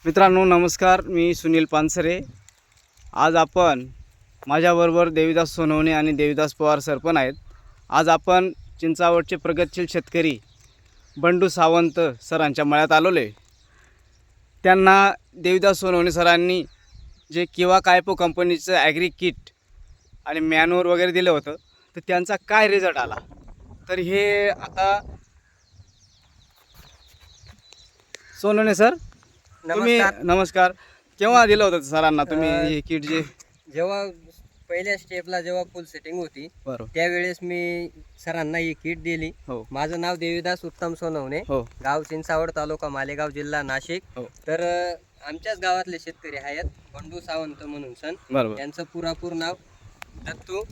मित्रांनो नमस्कार, मी सुनील पानसरे। आज आपण माझ्याबरोबर देवीदास सोनवणे आणि देवीदास पवार सर पण आहेत। आज आपण चिंचावडचे प्रगतशील शेतकरी बंडू सावंत सरांच्या मळ्यात आलोले। त्यांना देवीदास सोनवणे सरांनी जे किवा कायपो कंपनीचं ॲग्री किट आणि मॅनूअर वगैरे दिलं होतं, तर त्यांचा काय रिझल्ट आला तर हे आता सोनवणे सर तुम्ही नमस्कार, केव्हा दिलं होतं सरांना तुम्ही हे किट? जेव्हा पहिल्या स्टेपला जेव्हा फुल सेटिंग होती बरोबर त्यावेळेस मी सरांना ही किट दिली। हो माझं नाव देवीदास उत्तम सोनवणे, हो गाव चिंचावड, तालुका मालेगाव, जिल्हा नाशिक। हो तर आमच्याच गावातले शेतकरी आहेत बंडू सावंत म्हणून सण, बरोबर त्यांचं पुरापूर नाव दत्तू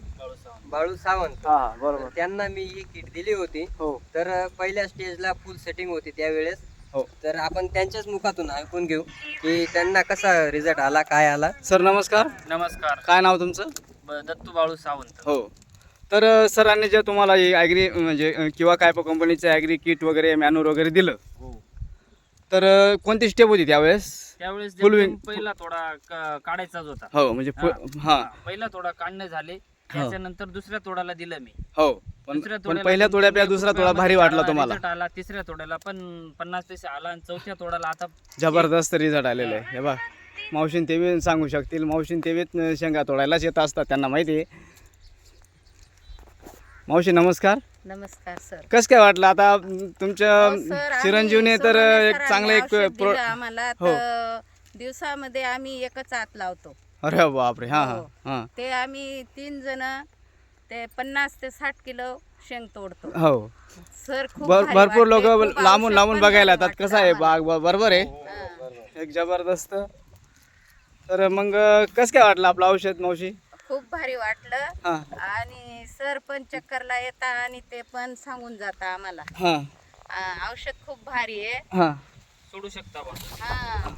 बाळू सावंत। हां बरोबर त्यांना मी ही किट दिली होती। हो तर पहिल्या स्टेजला फुल सेटिंग होती त्यावेळेस। हो तर आपण त्यांच्याच मुखातून ऐकून घेऊ की त्यांना कसा रिझल्ट आला, काय आला। सर नमस्कार। नमस्कार, काय नाव तुमचं? दत्तू बाळू सावंत। हो, तर सरांनी जे तुम्हाला हे ॲग्री म्हणजे किंवा कायपो कंपनीचं ॲग्री किट वगैरे मॅन्युअर वगैरे दिलं, हो, तर कोणती स्टेप होती त्यावेळेस? त्यावेळेस Full एकदम wing. पहिला थोडा काढायचाच होता। हो म्हणजे हां पहिला थोडा काढणे झाले, त्याच्यानंतर दुसऱ्या तोडाला दिलं मी। हो, पण दुसऱ्या पण तोड्याला पहिल्या तोड्यापेक्षा दुसरा तोडा भारी वाटला तुम्हाला? result आला, तिसऱ्या तोड्याला पण 50 पैसे आला आणि चौथ्या तोड्याला आता जबरदस्त रिझल्ट आलेला आहे। हे बघा, मावशीन ते बी सांगू शकतील, मावशीन ते बी शेंगा तोडायलाच येत असतात, त्यांना माहिती आहे। मावशी नमस्कार। नमस्कार सर। कसं काय वाटलं आता तुमच्या हो सर, आम्ही चिरंजीवने तर सोनवणे एक चांगलं सरांनी एक औषध दिलं आम्हाला। हो. तर दिवसामध्ये आम्ही एकच आत लावतो। अरे बापरे, हां हां हो. हां ते आम्ही 3 जण ते 50 ते 60 किलो शेंग तोडतो। हो, सर खूप भारी भरपूर वाटले, लोक खूप लांबून औषध लांबून पण बघायला भारी येतात। कसं आहे वाटलं बाग बरोबर आहे, आम्हाला। एक जबरदस्त। तर मग कसं काय वाटलं आपलं औषध मावशी? खूप भारी वाटलं। हां आणि सर पण चक्करला येता आणि ते पण सांगून जाता आम्हाला। हां औषध खूप भारी आहे। हां सोडू शकता बा। हां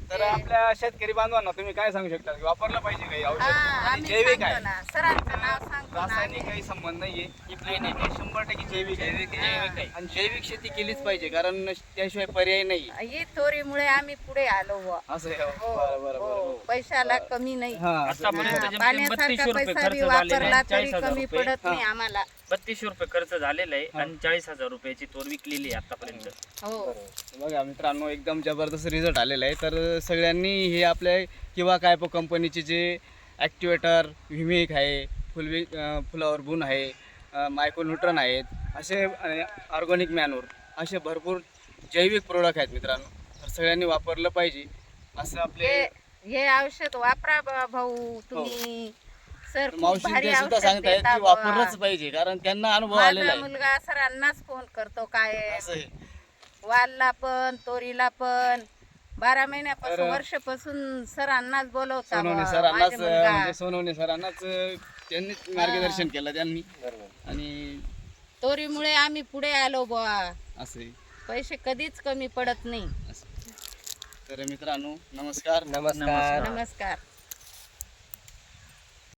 तर आपल्या शेतकरी बांधवांना तुम्ही काय सांगू शकता की वापरलं पाहिजे काही औषध? आणि आम्ही जैविक सांगतो आहे, ना, सरांचं नाव सांगतो ना रासायनिक आम्ही। काही संबंध नाहीये, नाही, नाही, नाही. 100% जैविक आहे। जैविक आहे। आणि जैविक शेती केलीच पाहिजे, कारण त्याशिवाय पर्याय नाही। ही थोरीमुळे आम्ही पुढे आलो बुवा। असं आहे, हो, बरं बरं हो. बरं पैशाला कमी नाही। हां असं आतापर्यंत बरं. जेमतेम पाण्यासारखा 3200 रुपये पैसा खर्च बी झालेला वापरला आहे, तरी 40,000 कमी रुपये. पडत नाही आम्हाला। 3200 रुपये खर्च झालेला आहे आणि 40,000 रुपयाची तोर विकलेली आहे आतापर्यंत। हो बघा मित्रांनो, एकदम जबरदस्त रिझल्ट आलेला आहे। तर सगळ्यांनी हे आपल्या किंवा कायपो कंपनीचे जे ॲक्टिवेटर, व्हिमिक आहे, फुलावर बुन आहे, मायक्रोन्यूट्रन आहेत, असे ऑर्गॅनिक मॅनूर, असे भरपूर जैविक प्रोडक्ट आहेत मित्रांनो। तर सगळ्यांनी वापरलं पाहिजे असं आपले हे औषध वापरा भाऊ तुम्ही। सर खूप मावशी भारी ते सुद्धा औषध सांगतायत देता की बुवा। वापरलंच पाहिजे, कारण त्यांना अनुभव आलेला माझा आहे। मुलगा सरांनाच फोन करतो काय असं आहे. वालला पण तोरीला पण 12 महिन्यापासून तर वर्षापासून सरांनाच बोलवता सोनवणे बुवा, सरांनाच माझा मुलगा। म्हणजे सोनवणे सरांनाच त्यांनीच मार्गदर्शन केलं त्यांनी। आणि तोरीमुळे आम्ही पुढे आलो बुवा। असं आहे. पैसे कधीच कमी पडत नाही। तर मित्रांनो नमस्कार। नमस्कार। नमस्कार।